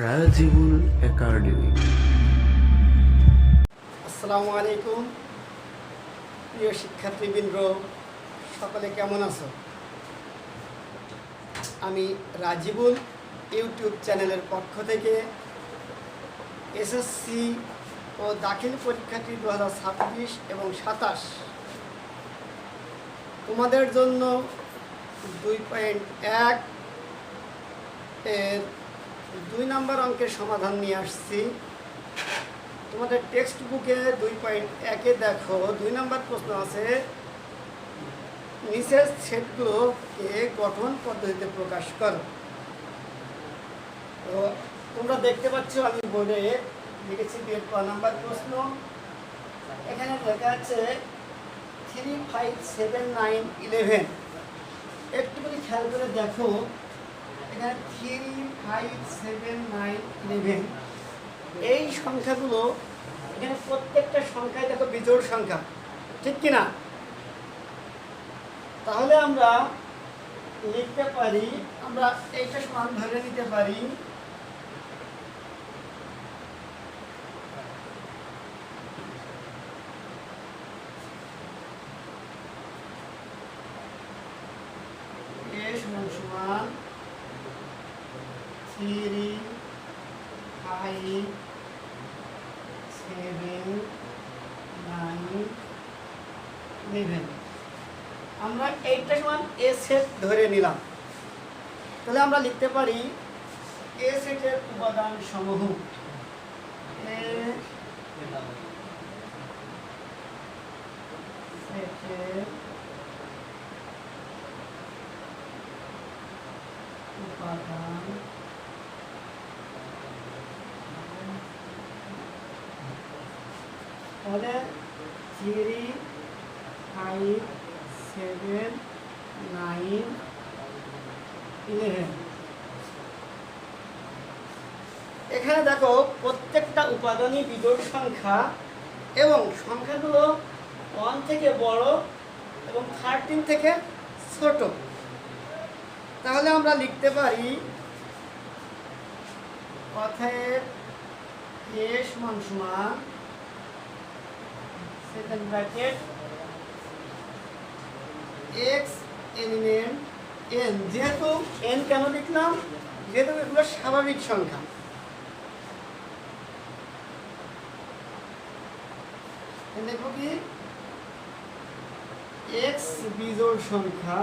Rajibul academy. আসসালামু আলাইকুম প্রিয় শিক্ষার্থীবৃন্দ, সকলে কেমন আছো? আমি রাজিবুল ইউটিউব চ্যানেলের পক্ষ থেকে এসএসসি ও দাখিল পরীক্ষার্থী 2026 এবং 27 তোমাদের জন্য 2.1 এর 2 নম্বর অঙ্কের সমাধান নিয়ে আসছি। তোমাদের টেক্সট বুকে 2.1-এ দেখো 2 নম্বর প্রশ্ন আছে, নিচের সেটগুলোকে গঠন পদ্ধতিতে প্রকাশ করো। তো তোমরা দেখতে পাচ্ছ আমি বোর্ডে লিখেছি 2 নম্বর প্রশ্ন। এখানে লেখা আছে 3, 5, 7, 9, 11। একটুখানি খেয়াল করে দেখো, এখানে 3, 5, 7, 9, 11 এই সংখ্যাগুলো, এখানে প্রত্যেকটা সংখ্যায় দেখো বিজোড় সংখ্যা, ঠিক কিনা? তাহলে আমরা লিখতে পারি, আমরা এইটা সমান ধরে নিতে পারি a সমান 3, 5, 7, 9, 11। আমরা এইটা সমান এ সেট ধরে নিলাম। তাহলে আমরা লিখতে পারি এ সেটের উপাদান সমূহ এ সেটের উপাদান তাহলে 3, 5, 7, 9, 11। এখানে দেখো প্রত্যেকটা উপাদানই বিজোড় সংখ্যা এবং সংখ্যাগুলো 1 থেকে বড় এবং 13 থেকে ছোট। তাহলে আমরা লিখতে পারি অতএব a সমান second bracket x element n। যেহেতু n কেন লিখলাম? যেহেতু এগুলো স্বাভাবিক সংখ্যা। দেখো কি x বিজোড় সংখ্যা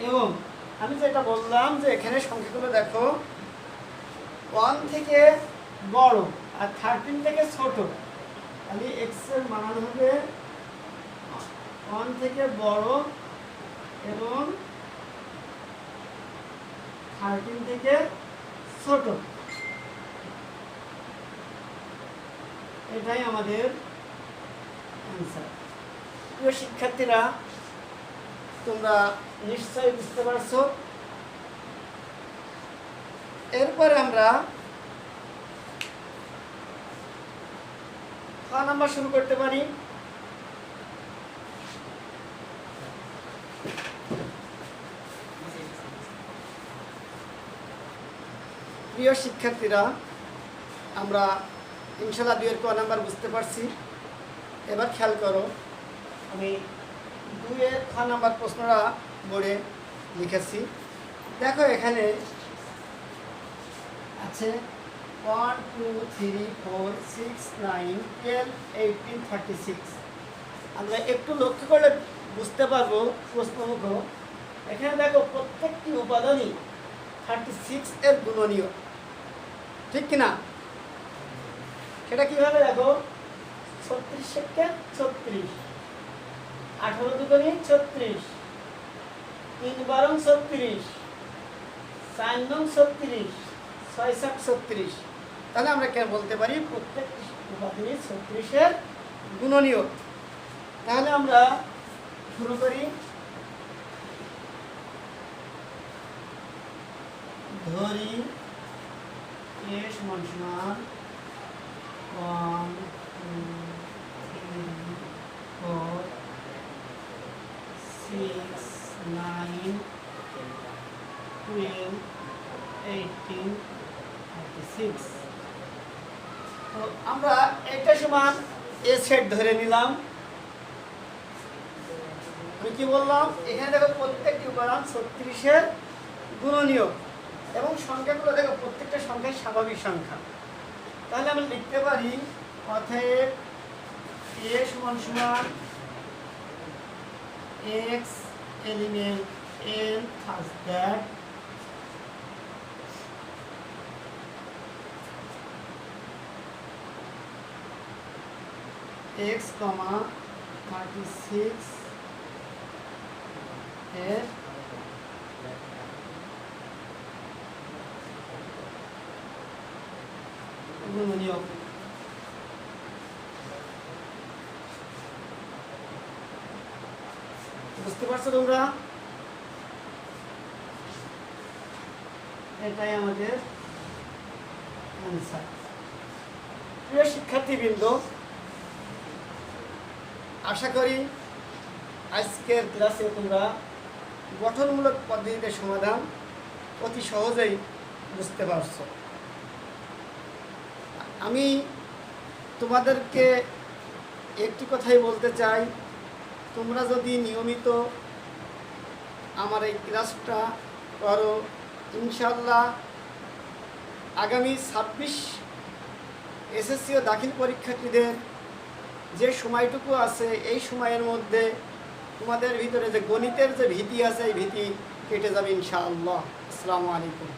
এবং আমি যেটা বললাম যে এখানে সংখ্যাগুলো দেখো 1 থেকে বড় আর 13 থেকে ছোট। তাহলে x এর মান হবে 1 থেকে বড় এবং 13 থেকে ছোট। এটাই আমাদের অ্যান্সার। প্রিয় শিক্ষার্থীরা, তোমরা নিশ্চয়ই বুঝতে পারছো। এরপরে আমরা খ নাম্বার শুরু করতে পারি। প্রিয় শিক্ষার্থীরা, আমরা ইনশাআল্লাহ 2-এর ক নাম্বার বুঝতে পারছি। এবার খেয়াল করো, আমি 2-এর খ নাম্বার প্রশ্নটা বোর্ডে লিখেছি। দেখো এখানে আছে 1, 2, 3, 4, 6, 9, 12, 18, 36। আমরা একটু লক্ষ্য করলে বুঝতে পারবো প্রশ্নমুখ। এখানে দেখো প্রত্যেকটি উপাদানই 36 এর গুণনীয়, ঠিক কিনা? সেটা কিভাবে দেখো, 36 থেকে 36, 18 দুগুণে 36, 3 বারং 36, 4 নং 36, 6 7 36। তাহলে আমরা কেন বলতে পারি প্রত্যেক উপাদানই 36 এর গুণনীয়। তাহলে আমরা শুরু করি। ধরি a সমান 1, 2, 3, 6, 9, 12, 18, 36। তো আমরা এটা সমান এ সেট ধরে নিলাম। আমি কি বললাম, এখানে দেখো প্রত্যেকটি উপাদান 36-এর গুণনীয় এবং সংখ্যাগুলো দেখো প্রত্যেকটা সংখ্যাই স্বাভাবিক সংখ্যা। তাহলে আমরা লিখতে পারি অতএব a সমান সমান x element n such that x, 36 এর গুণনীয়। বুঝতে পারছো তোমরা? এটাই আমাদের অ্যান্সার। প্রিয় শিক্ষার্থীবৃন্দ, আশা করি আজকের ক্লাসে তোমরা গঠনমূলক পদ্ধতিতে সমাধান অতি সহজেই বুঝতে পারছো। আমি তোমাদেরকে একটি কথাই বলতে চাই, তোমরা যদি নিয়মিত আমার এই ক্লাসটা করো, ইনশাল্লাহ আগামী 26 এসএসসি ও দাখিল পরীক্ষার্থীদের যে সময়টুকু আছে এই সময়ের মধ্যে তোমাদের ভিতরে যে গণিতের যে ভীতি আছে এই ভীতি কেটে যাবে ইনশাআল্লাহ। আসসালামু আলাইকুম।